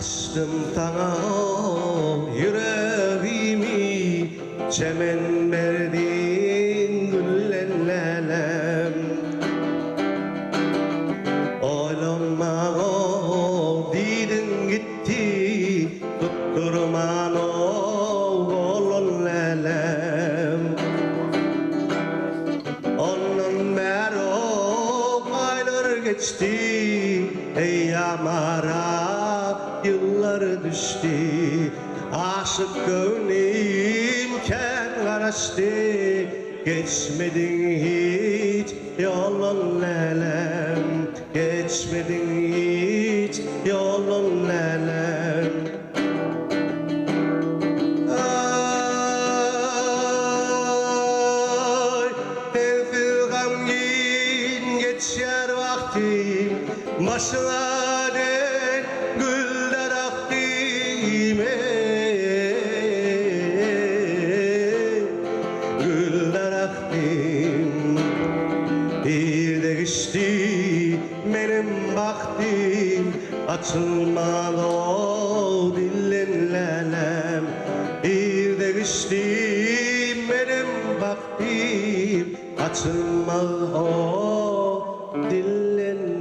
Açtım sana yüreğimi, çemen verdin güllenlelem. Oylama o didin gitti, tutturman o golun lelem. Onun beri o aylar geçti, ey yamara yıllar düştü. Aşık gönlüm kenarlaştı, geçmedin hiç yolun lelem, geçmedin hiç yolun lelem. Ay, sensiz gamgin geçer vaktim, başına den güller aktim, güller aktim. Bir de geçti benim vaktim, açılmadı o dilin lelem. Bir de geçti benim vaktim, açılmadı o dilin